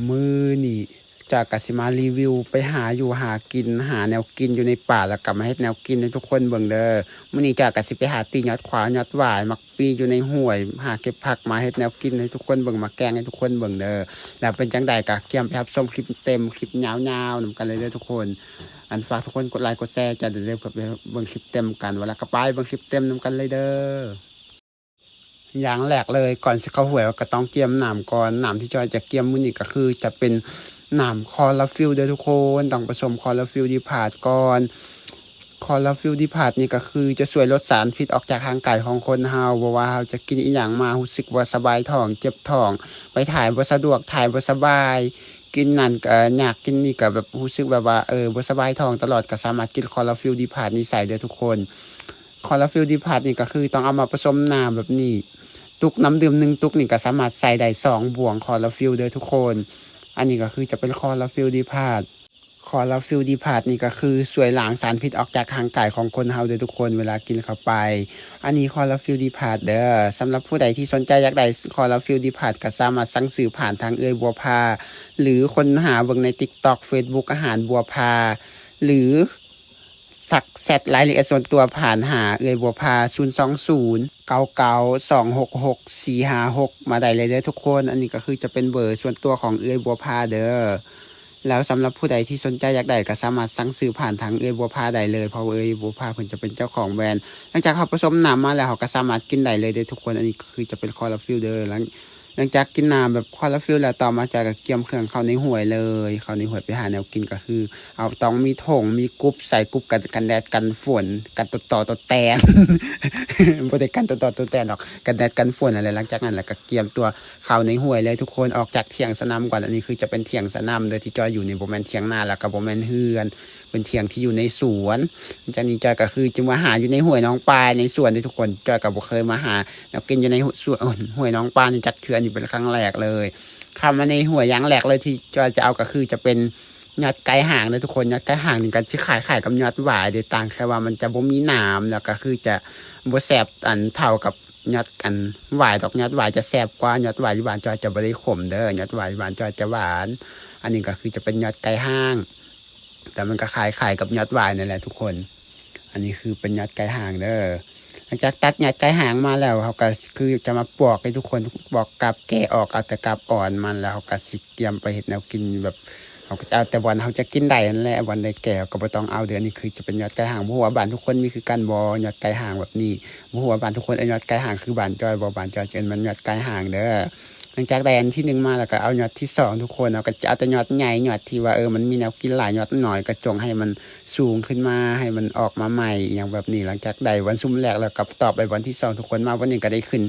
มือนี่จากกสิมารีวิวไปหาอยู่หากินหาแนวกินอยู่ในป่าแล้วกลับมาให้แนวกินให้ทุกคนเบิ่งเด้อมื้อนี้จากกสิไปหาตียอดขวายอดหวายมักปีอยู่ในห้วยหาเก็บผักมาให้แนวกินให้ทุกคนเบิ่งมาแกงให้ทุกคนเบิ่งเด้อแล้วเป็นจังใดกะเกียมไปรับชมคลิปเต็มคลิปยาวๆนำกันเลยเด้อทุกคนอันฝากทุกคนกดไลค์กดแชร์จะได้เบิ่งคลิปเต็มกันเวลากระไปเบิ่งคลิปเต็มนำกันเลยเด้อ อย่างแรกเลยก่อนจะเข้าหวยก็ต้องเกียมหนามก่อนหนามที่จอยจะเกียมมื้อนี้ก็คือจะเป็นหนามคอลาฟิลเด้อทุกคนต้องผสมคอลาฟิลดีพาดก่อนคอลาฟิลดีพาดนี่ก็คือจะช่วยลดสารพิษออกจากร่างกายของคนเฮาบ่ว่าเฮาจะกินอีหยังมารู้สึกว่าสบายท้องเจ็บท้องไปถ่ายบ่สะดวกถ่ายบ่สบายกินนั่นก็อยากกินนี่ก็แบบรู้สึกแบบว่าบ่สบายท้องตลอดก็สามารถกินคอลาฟิลดีพาดนี่ใส่ได้ทุกคนคอลาฟิลดีพาดนี่ก็คือต้องเอามาผสมน้ำแบบนี้ ตุกน้ำดื่ม1 ตุกนี่ก็สามารถใส่ได้2 บ่วงคอลาฟิลเด้อทุกคนอันนี้ก็คือจะเป็นคอลาฟิลดีพาดคอลาฟิลดีพาดนี่ก็คือช่วยล้างสารพิษออกจากร่างกายของคนเฮาเด้อทุกคนเวลากินเข้าไปอันนี้คอลาฟิลดีพาดเด้อสำหรับผู้ใดที่สนใจอยากได้คอลาฟิลดีพาดก็สามารถสั่งซื้อผ่านทางบัวพาหรือคนหาเบิ่งใน TikTok Facebook อาหารบัวพาหรือสักแชทรายละเอียดส่วนตัวผ่านหาบัวพา02099266456มาได้เลยเด้อทุกคนอันนี้ก็คือจะเป็นเบอร์ส่วนตัวของบัวพาเด้อแล้วสำหรับผู้ใดที่สนใจอยากได้ก็สามารถสั่งซื้อผ่านทางบัวพาได้เลยเพราะบัวพาเพิ่นจะเป็นเจ้าของแบรนด์หลังจากเขาผสมน้ำมาแล้วเขาก็สามารถกินได้เลยเด้อทุกคนอันนี้คือจะเป็นคอลาฟิลเด้อหลังจากกินน้ำแบบคอลาฟิลแล้วต่อมาจากเกี่ยมเครื่องเข้าในห้วยเลยเข้าในห้วยไปหาแนวกินก็คือเอาต้องมีถงมีกุ๊บใส่กุ๊บกันแดดกันฝนกันตัวแตน บ่ได้กันตัวแตนหรอกกันแดดกันฝนอะไรหลังจากนั้นแล้วก็เกี่ยมตัวเข้าในห้วยเลยทุกคนออกจากเถียงสนามก่อนอันนี้คือจะเป็นเถียงสนามโดยที่จอยอยู่ในบ่แม่นเถียงนาแล้วก็บ่แม่นเฮือนเป็นเถียงที่อยู่ในสวนจากนี้จอยก็คือจะมาหาอยู่ในห้วยน้องปลายในสวนในทุกคนจอยก็บ่เคยมาหาแล้วกินอยู่ในสวนห้วยน้องปลานี่จักเทื่อนี่เป็นครั้งแรกเลยเข้ามาในห้วยอย่างแรกเลยที่จอยจะเอาก็คือจะเป็นยอดไก่ห่างเลยทุกคนยอดไก่ห่างนี่กันที่ขายกับยอดหวายโดยต่างแค่ว่ามันจะบ่มีหนามแล้วก็คือจะบ่แซ่บอันเท่ากับยอดอันหวายดอกยอดหวายจะแซ่บกว่ายอดหวายอยู่บ้านจอยจะบ่ได้ขมเด้อยอดหวายอยู่บ้านจอยจะหวานอันนี้ก็คือจะเป็นยอดไก่ห่างแต่มันก็ขายกับยอดหวายนั่นแหละทุกคนอันนี้คือเป็นยอดไก่ห่างเด้อหลังจากตัดยอดไก่ห่างมาแล้วเขาก็คือจะมาปอกให้ทุกคนปอกกับแก่ออกเอาแต่กับอ่อนมันแล้วเขาก็สิเตรียมไปเฮ็ดแนวกินแบบเขาก็จะเอาแต่วันเขาจะกินได้นั่นแหละวันใดแก่ก็บ่ต้องเอาเดือนนี้คือจะเป็นยอดไก่ห่างบ่ฮู้ว่าบ้านทุกคนมีคือกันบ่ยอดไก่ห่างแบบนี้บ่ฮู้ว่าบ้านทุกคนเอายอดไก่ห่างคือบ้านจอยบ่บ้านจอยเอิ้นมันยอดไก่ห่างเด้อหลังจากได้อันที่1มาแล้วก็เอายอดที่2ทุกคนเอาก็จะเอาแต่ยอดใหญ่ยอดที่ว่ามันมีแนวกินหลายยอดน้อยก็จงให้มันสูงขึ้นมาให้มันออกมาใหม่อย่างแบบนี้หลังจากได้วันซุ่มแรกแล้วก็ต่อไปวันที่2ทุกคนมาวันนี้ก็ได้ขึ้น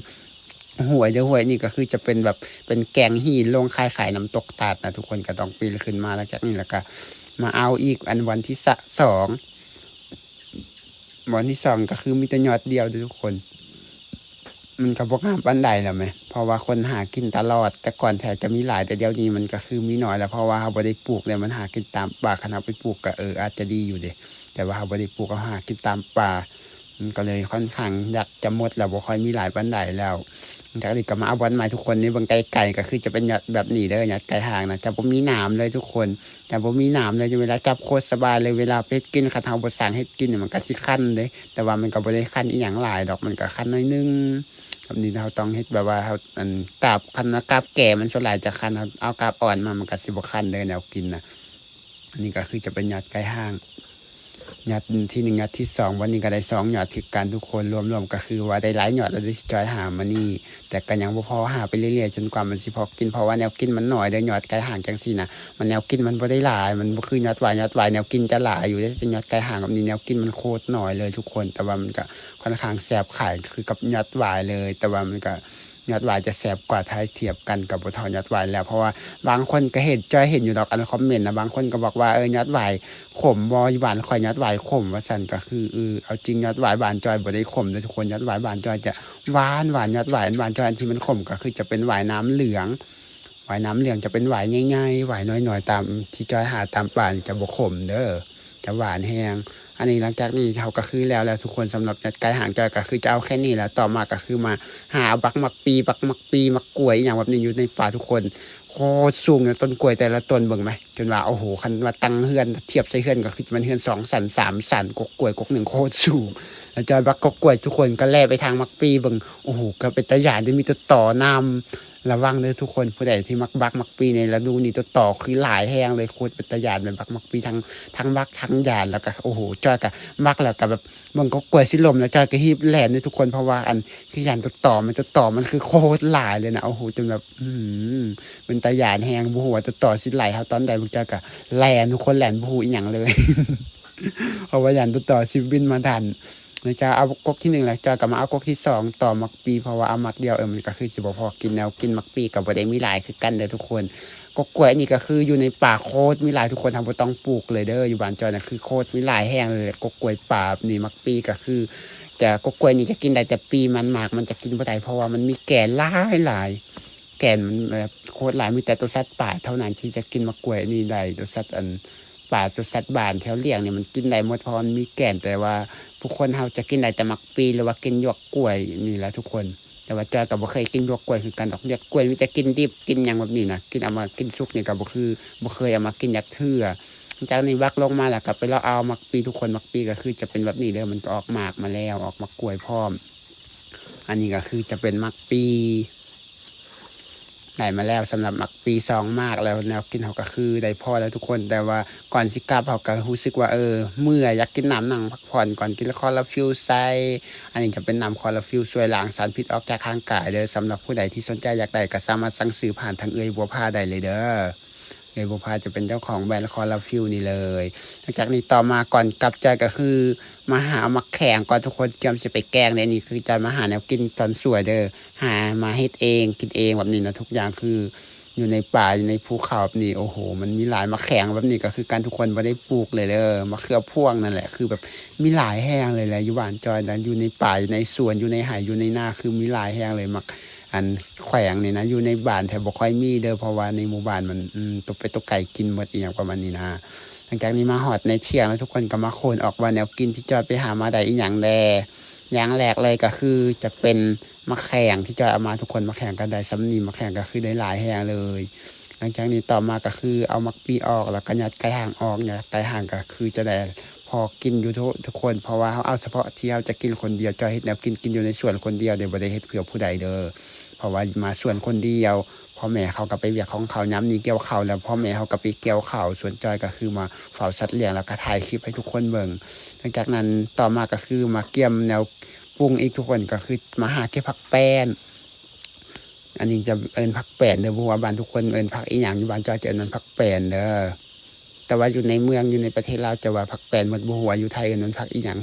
หวยเด้อหวยนี่ก็คือจะเป็นแบบเป็นแกงหินลงขายน้ำตกตาดนะทุกคนก็ต้องปีนขึ้นมาแล้วจากนี้แล้วก็มาเอาอีกอันวันที่2วันที่2ก็คือมีแต่ยอดเดียวทุกคนมันก็บ่งามปานใดแล้วไหมเพราะว่าคนหากินตลอดแต่ก่อนแท้จะมีหลายแต่เดี๋ยวนี้มันก็คือมีน้อยแล้วเพราะว่าเขาบ่ได้ปลูกเลยมันหากินตามป่าขนาดไปปลูกก็อาจจะดีอยู่เด้แต่ว่าเขาบ่ได้ปลูกเขาหากินตามป่ามันก็เลยค่อนข้างอยากจะหมดแล้วบ่ค่อยมีหลายปานใดแล้วจากนี้ก็มาเอาบอลใหม่ทุกคนนี่เบิ่งไก่ก็คือจะเป็นยอดแบบนี้เด้อยอดไก่ห่างนะจะบ่มีหนามเลยทุกคนแต่บ่มีหนามเลยเวลาจับโคตรสบายเลยเวลาไปกินคันเฮาบ่สั่งให้กินมันก็สิคันเด้แต่ว่ามันก็บ่ได้คันอีหยังหลายดอกมันก็คันน้อยนึงแบบนี้เราต้องเฮ็ดแบบว่าเฮากาบคันนะกาบแก่มันส่วนหลายจะคันเอากาบอ่อนมามันก็สิบ่คันเลยแนวกินน่ะอันนี้ก็คือจะเป็นยอดไก่ห่างยอดที่1ยอดที่2วันนี้ก็ได้2ยอดคือกันทุกคนรวมๆก็คือว่าได้หลายยอดแล้วที่จอยหามานี่แต่ก็ยังบ่พอหาไปเรื่อยๆจนกว่ามันสิพอกินเพราะว่าแนวกินมันน้อยเด้อยอดไก่ห่างจังซี่นะมันแนวกินมันบ่ได้หลายมันบ่คือยอดหวายแนวกินจะหลายอยู่แต่ยอดไก่ห่างแบบนี้แนวกินมันโคตรน้อยเลยทุกคนแต่ว่ามันก็ค่อนข้างแซ่บขายคือกับยอดหวายเลยแต่ว่ามันก็ยอดหวายจะแซ่บกว่าถ้าเทียบกันกับบ่เท่ายอดหวายแล้วเพราะว่าบางคนก็จอยเห็นอยู่ดอกอันคอมเมนต์นะบางคนก็บอกว่ายอดหวายขมบ่อยู่บ้านข่อยยอดหวายขมว่าซั่นก็คือเอาจริงยอดหวายบ้านจอยบ่ได้ขมเด้อทุกคนยอดหวายบ้านจอยจะหวานยอดหวายบ้านจอยอันที่มันขมก็คือจะเป็นหวายน้ำเหลืองหวายน้ำเหลืองจะเป็นหวายง่ายๆหวายน้อยๆตามที่จอยหาตามป่าจะบ่ขมเด้อจะหวานแฮงอั อันนี้หลังจากนี้เขาก็คือแล้วทุกคนสำหรับยัดไก่หางจอยก็คือจะเอาแค่นี้แล้วต่อมาก็คือมาหาบักมักปีมักกล้วยอย่างแบบนี้อยู่ในป่าทุกคนโคตรสูงเนี่ยต้นกล้วยแต่ละต้นเบิ่งไหมจนว่าโอ้โหคันว่าตั้งเฮือนเทียบใส่เฮือนก็คือมันเฮือน2 สัน3 สันกกล้วยกกหนึ่งโคตรสูงแล้วจอยบักกกล้วยทุกคนก็แล่ไปทางมักปีเบิ่งโอ้โหก็เป็นตะหยานจะมีตัวต่อนำระวังเลยทุกคนผู้ใดที่มักปีในฤดูนี้ตัวต่อคือหลายแห้งเลยโคตรเป็นตะหยานเป็นมักปีทั้งมักทั้งหยานแล้วก็โอ้โหจอยกับมักแล้วก็แบบมันก็กล้วยสิลมแล้วจอยก็ฮีบแหลนเลยทุกคนเพราะว่าอันคือหยานตัวต่อมันคือโคตรหลายเลยนะโอ้โหจนแบบเป็นตะหยานแห้งบูหัวตัวต่อสิไหลเขาตอนใดมึงจอยกับแหลนทุกคนแหลนบูอีหยังเลย เพราะว่าหยานตัวต่อชิบินมาทันนะจ๊ะเอาก๊กที่1แล้วจอยกับมาเอาก๊กที่2ต่อมักปีเพราะว่าเอามักเดียวมันก็คือสิบ่พอกินแนวกินมักปีกับบ่ได้มีหลายคือกันเด้อทุกคนกกล้วยนี่ก็คืออยู่ในป่าโคตรมีหลายทุกคนทำบ่ต้องปลูกเลยเด้ออยู่บ้านจอยนะคือโคตรมีหลายแห้งเลยกกล้วยป่านี่มักปีก็คือแต่กกล้วยนี่จะกินได้แต่ปีมันหมากมันจะกินบ่ได้เพราะว่ามันมีแก่นหลายแก่นมันแบบโคตรหลายมีแต่ตัวสัตว์ป่าเท่านั้นที่จะกินมักกล้วยนี่ได้ตัวสัตว์ป่าตัวสัตว์บ้านแถวเลี้ยงเนี่ยมันกินได้หมดเพราะมันมีแก่นแต่ว่าผู้คนเราจะกินได้แต่มักปีหรือว่ากินหยวกกล้วยนี่แหละทุกคนแต่ว่าจอยก็บ่เคยกินหยวกกล้วยคือกันดอกหยวกกล้วยมีแต่กินดิบกินอย่างแบบนี้นะกินเอามากินสุกนี่ก็บ่เคยเอามากินยักเทื่อจากนี้วักลงมาแล้วก็ไปเราเอามักปีทุกคนมักปีก็คือจะเป็นแบบนี้เลยมันก็ออกหมากมาแล้วออกมักกล้วยพร้อมอันนี้ก็คือจะเป็นมักปีได้มาแล้วสำหรับมักปี2มากแล้วแนวกินเขาก็คือได้พอแล้วทุกคนแต่ว่าก่อนสิกลับเขาก็รู้สึกว่าเมื่ออยากกินน้ำหนังพักผ่อนก่อนกินคอลลาฟิลไซอันนี้จะเป็นน้ำคอลลาฟิลช่วยล้างสารพิษออกจากร่างกายเด้อสำหรับผู้ใดที่สนใจอยากได้ก็สามารถสั่งซื้อผ่านทางบัวผ้าได้เลยเด้อบัวผ้าจะเป็นเจ้าของแบรนด์คอลลาฟิลนี่เลยหลังจากนี้ต่อมาก่อนกลับใจก็คือมาหามาแข่งก่อนทุกคนเตรียมจะไปแกงในนี้คือจะมาหาแนวกินตอนสวยเด้อหามาเฮ็ดเองกินเองแบบนี้นะทุกอย่างคืออยู่ในป่าอยู่ในภูเขาแบบนี้โอ้โหมันมีหลายมะแข่งแบบนี้ก็คือการทุกคนไม่ได้ปลูกเลยเด้อมะเขือพ่วงนั่นแหละคือแบบมีหลายแห้งเลยแหละอยู่บ้านจอยนั้นอยู่ในป่าอยู่ในสวนอยู่ในไห่อยู่ในนาคือมีหลายแห้งเลยมักอันแขวงนี่นะอยู่ในบ้านแถวบ่ค่อยมีเด้อเพราะว่าในหมู่บ้านมันตัวไก่กินหมดอีกอย่างประมาณนี้นะหลังจากนี้มาหอดในเที่ยงแล้วทุกคนก็มาโคนออกว่าแนวกินที่จอยไปหามาได้อีกอย่างแดอย่างแรกเลยก็คือจะเป็นมะแข่งที่จอยเอามาทุกคนมะแข่งกันได้สำนีมะแข่งก็คือได้หลายแห้งเลยหลังจากนี้ต่อมาก็คือเอามักปีออกแล้วก็ยัดไก่ห่างออกเนี่ยไก่ห่างก็คือจะได้พอกินอยู่ทุกคนเพราะว่าเขาเอาเฉพาะที่เขาจะกินคนเดียวจอยเฮ็ดแนวกินอยู่ในส่วนคนเดียวเดี๋ยวบ่ได้เฮ็ดเผื่อผู้ใดเด้อเพราะว่ามาส่วนคนเดียวพ่อแม่เขาก็ไปเวียกของเขาย้ำนี้เกี่ยวเขาแล้วพ่อแม่เขาก็ไปเกี่ยวเขาส่วนจอยก็คือมาเฝ้าสัตว์เลี้ยงแล้วก็ถ่ายคลิปให้ทุกคนเบิ่งหลังจากนั้นต่อมาก็คือมาเกี่ยมแนวปรุงอีกทุกคนก็คือมาหาเก็บผักแป้นอันนี้จะผักแป้นเด้อเพราะว่าบ้านทุกคนผักอีหยังอยู่บ้านจอยจะผักแป้นเด้อแต่ว่าอยู่ในเมืองอยู่ในประเทศลาวจะว่าผักแป้นหมดบ่ฮู้ว่าอยู่ไทยผักอีหยัง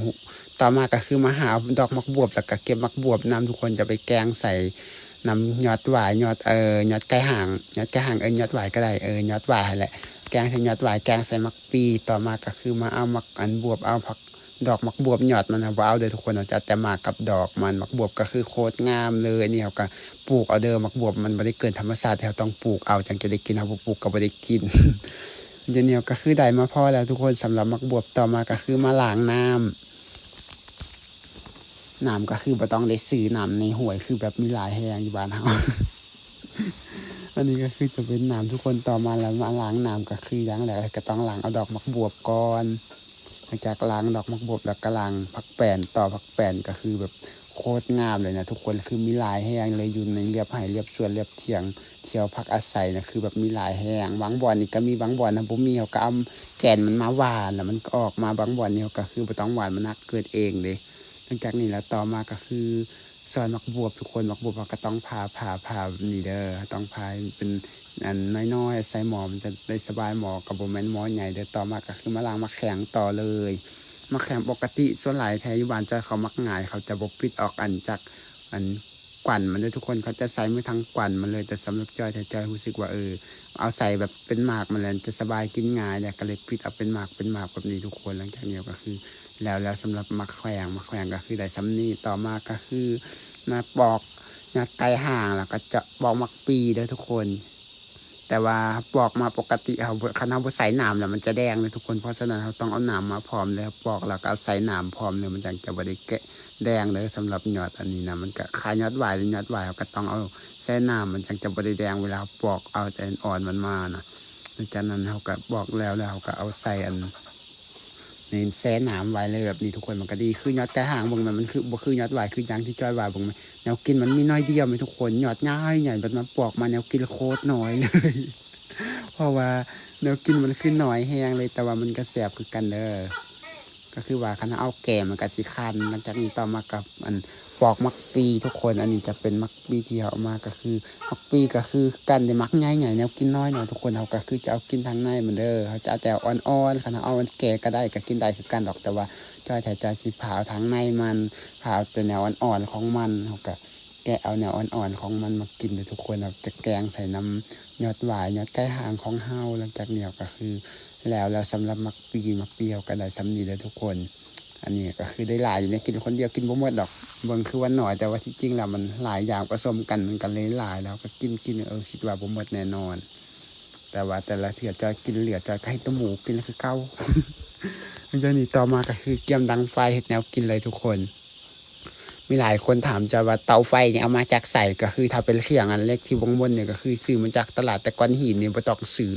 ต่อมาก็คือมาหาดอกมักบวบแล้วก็เก็บมักบวบนำทุกคนจะไปแกงใส่น้ำยอดหวายยอดยอดไก่ห่างยอดไก่ห่างยอดหวายก็ได้ยอดหวายแหละแกงใส่ยอดหวายแกงใส่มักปีต่อมาก็คือมาเอามักอันบวบเอาผักดอกมักบวบยอดมันเอาเด้อทุกคนเราจะแต่มากับดอกมันมักบวบก็คือโคตรงามเลยนี่เขาก็ปลูกเอาเด้อมักบวบมันไม่ได้เกินธรรมชาติเราต้องปลูกเอาจังจะได้กินเขาปลูกก็ไม่ได้กินเดี๋ยวนี้ก็คือได้มาพอแล้วทุกคนสำหรับมักบวบต่อมาก็คือมาล้างน้ำก็คือบ่ต้องได้ซื้อน้ำในห้วยคือแบบมีหลายแห่งอยู่บ้านเฮา อันนี้ก็คือจะเป็นน้ำทุกคนต่อมาแล้วมาล้างน้ำก็คืออย่างแรกก็ต้องล้างเอาดอกมักบวบก่อนหลังจากล้างดอกมักบวบแล้วก็ล้างผักแป้นต่อผักแป้นก็คือแบบโคตรงามเลยนะทุกคนคือมีหลายแห่งเลยอยู่ในเรียบไห่เรียบสวนเรียบเถียงเที่ยวพักอาศัยนะคือแบบมีหลายแห่งบางบ่อนนี่ก็มีบางบ่อนนะบ่มีเขาก็เอาแก่นมันมาหวานแล้วมันก็ออกมาบางบ่อนนี่ก็คือบ่ต้องหวานมันนักเกิดเองเลยหลังจากนี้แล้วต่อมาก็คือซอยมักบวบทุกคนมักบวบก็ต้องพานี่เด้อต้องพาเป็นอันน้อยๆใส่หมอมันจะได้สบายหมอกับโบแมนหมอใหญ่เด้อต่อมาก็คือมาล้างมาแข็งต่อเลยมาแข็งปกติส่วนหลายแถวยุบานจะเขามักง่ายเขาจะบกปิดออกอันจากอันกวันมันเลยทุกคนเขาจะใส่ไม่ทั้งกวันมันเลยแต่สำหรับจอยแต่จอยรู้สึกว่าเอาใส่แบบเป็นหมากมันเลยจะสบายกินง่ายเนี่ยก็เลยปิดเอาเป็นหมากแบบนี้ทุกคนหลังจากนี้ก็คือแล้วสำหรับมักแขวงก็คือได้ซ้ำนี่ต่อมาก็คือมาปอกยัดไก่ห่างแล้วก็จะปอกมักปีเด้อทุกคน แต่ว่าปอกมาปกติเขาคันเขาใส่น้ำแล้วมันจะแดงเลยทุกคนเพราะฉะนั้นเขาต้องเอาน้ำมาพร้อมเลยปอกแล้วก็เอาใส่น้ำพร้อมเลยมันจะบริแกะแดงเลยสำหรับยอดอันนี้นะมันก็คล้ายยอดหวายหรือยอดหวายเขาก็ต้องเอาใส่น้ำมันจะบริแดงเวลาปอกเอาแต่อ่อนมันมานะจากนั้นเขาก็บอกแล้วเขาก็เอาใส่อันในแซ่น้ำไว้เลยแบบนี้ทุกคนมันก็ดีคือยอดกระหางบางมันคือบ่คือยอดหวายคืออย่างที่จอยว่าบางมันแนวกินมันมีน้อยเดียวไหมทุกคนยอดง่ายใหญ่แบบมันปอกมาแนวกินโคตรน้อยเลย เพราะว่าแนวกินมันคือน้อยแห้งเลยแต่ว่ามันก็แสบคือกันเด้อก็คือว่าคันเอาแก่มันก็สิคันหลังจากนี้ต่อมากับอันปอกมักปีทุกคนอันนี้จะเป็นมักปีที่เอามาก็คือมักปีก็คือกันในมักง่ายๆแนวกินน้อยหน่อยทุกคนเขาก็คือจะเอากินทางในเหมือนเด้อเขาจะเอาแต่อ่อนๆคันเอามันแก่ก็ได้ก็กินได้คือกันดอกแต่ว่าจอยแต่จอยสิผ่าทางในมันผ่าแต่แนวอ่อนๆของมันเขาก็แกะเอาแนวอ่อนๆของมันมากินเลยทุกคนเราจะแกงใส่น้ำยอดหวายยอดใกล้หางของเฮาหลังจากเหนียวก็คือแล้วสำหรับมักปีมักเปรี้ยวก็ได้สำนีเลยทุกคนอันนี้ก็คือได้หลายอยู่ในกินคนเดียวกินบ่หมดดอกบางคือวันหน่อยแต่ว่าที่จริงแล้วมันหลายอย่างผสมกันมันกันเลยหลายแล้วก็กินคิดว่าบ่หมดแน่นอนแต่ว่าแต่ละเถื่อจะกินเหลือจะให้ตัวหมูกินคือเก้า มันจะนี่ต่อมาก็คือเกี๊ยมดังไฟเห็ดแนวกินเลยทุกคนมีหลายคนถามจะว่าเตาไฟเนี่ยเอามาจากใส่ก็คือถ้าเป็นเขียงอันเล็กที่วงบนเนี่ยก็คือซื้อมาจากตลาดแต่ก้อนหินเนี่ยไม่ต้องซื้อ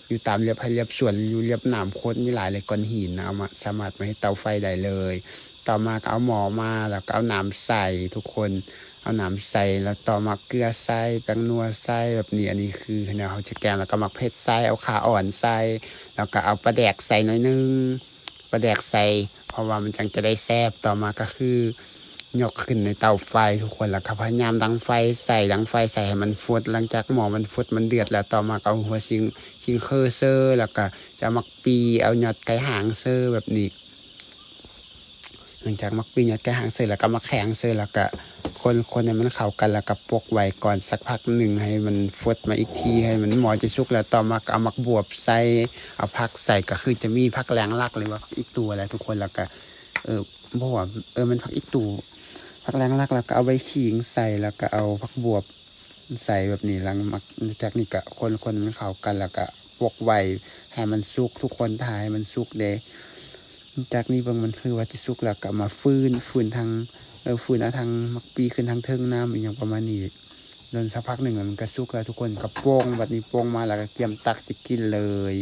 อยู่ตามเรียบให้เรียบสวนอยู่เรียบหนามโคตรมีหลายเลยก้อนหินนะเอามาสามารถมาให้เตาไฟได้เลยต่อมาก็เอาหม้อมาแล้วก็เอาน้ำใส่ทุกคนเอาน้ำใส่แล้วต่อมาเกลือใส่แป้งนัวใส่แบบนี้อันนี้คือเนี่ยเขาจะแกงแล้วก็มักเผ็ดใส่เอาขาอ่อนใส่แล้วก็เอาปลาแดกใส่หน่อยนึงปลาแดกใส่เพราะว่ามันจังจะได้แซ่บต่อมาก็คือยกขึ้นในเตาไฟทุกคนแล้วก็พยายามดังไฟใส่ให้มันฟุดหลังจากหม้อมันฟุดมันเดือดแล้วต่อมาเอาหัวชิงเคอร์เซอร์แล้วก็จะมักปีเอายอดไก่หางเซอร์แบบนี้หลังจากมักปียอดไก่หางเซอร์แล้วก็มักแข็งเซอร์แล้วก็คนให้มันเข้ากันแล้วก็ปกไว้ก่อนสักพักหนึ่งให้มันฟุดมาอีกทีให้มันหม้อจะสุกแล้วต่อมาเอามักบวบใส่เอาผักใส่ก็คือจะมีผักแรงลักเลยว่าอีกตัวอะไรทุกคนแล้วก็บวบมันผักอีกตัวผักแรงลักแล้วก็เอาใบขิงใส่แล้วก็เอาผักบวบใส่แบบนี้หลังมักจากนี้ก็คนมันเข้ากันแล้วก็ปกไว้ให้มันสุกทุกคนถ่ายมันสุกเด้จากนี้บางมันคือว่าที่สุกแล้วก็มาฟืนทางฟืนเอาทางมักปีขึ้นทางเทิงน้ำอย่างประมาณนี้โดนสักพักหนึ่งมันก็สุกแล้วทุกคนก็โป่งแบบนี้โป่งมาแล้วก็เตรียมตักสิกินเลย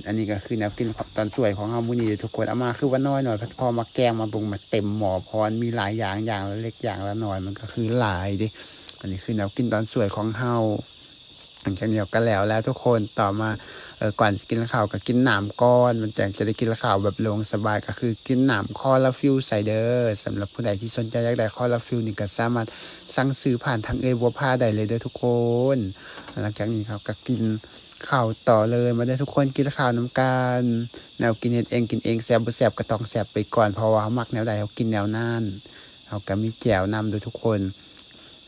อันนี้ก็คือแนวกินตอนสวยของเฮามื้อนี้ทุกคนเอามาคือว่าน้อยหน่อยพอมาแกงมาปรุงมาเต็มหม้อพรมีหลายอย่างละเล็กอย่างละน้อยมันก็คือหลายดิอันนี้คือแนวกินตอนสวยของเฮาหลังจากเดียวกันแล้วทุกคนต่อมาก่อนกินข้าวก็กินหนามก้อนมันจะได้กินข้าวแบบลงสบายก็คือกินหนามคอลาฟิลไซเดอร์สำหรับผู้ใดที่สนใจอยากได้คอลาฟิลนี่ก็สามารถสั่งซื้อผ่านทางบัวผ้าได้เลยเด้อทุกคนหลังจากนี้ครับก็กินข้าวต่อเลยมาได้ทุกคนกินข้าวน้ำกันแนวกินเองกินเองแซ่บบ่แซ่บก็ต้องแซ่บไปก่อนเพราะว่าเขามักแนวใดเขากินแนวนั้นเขาก็มีแจ่วนำโดยทุกคน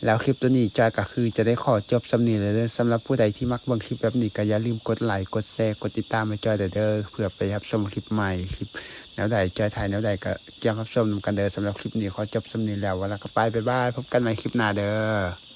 แล้วคลิปตัวนี้จอยก็คือจะได้ขอจบสำนีเลยสำหรับผู้ใดที่มักเบิ่งคลิปแบบนี้ก็อย่าลืมกดไลค์กดแชร์กดติดตามให้จอยเด้อเพื่อไปรับชมคลิปใหม่คลิปแนวใดจอยถ่ายแนวใดก็เตรียมรับชมกันเด้อสำหรับคลิปนี้ขอจบสำนีแล้ววันละก็ไปบ๊ายบายพบกันใหม่คลิปหน้าเด้อ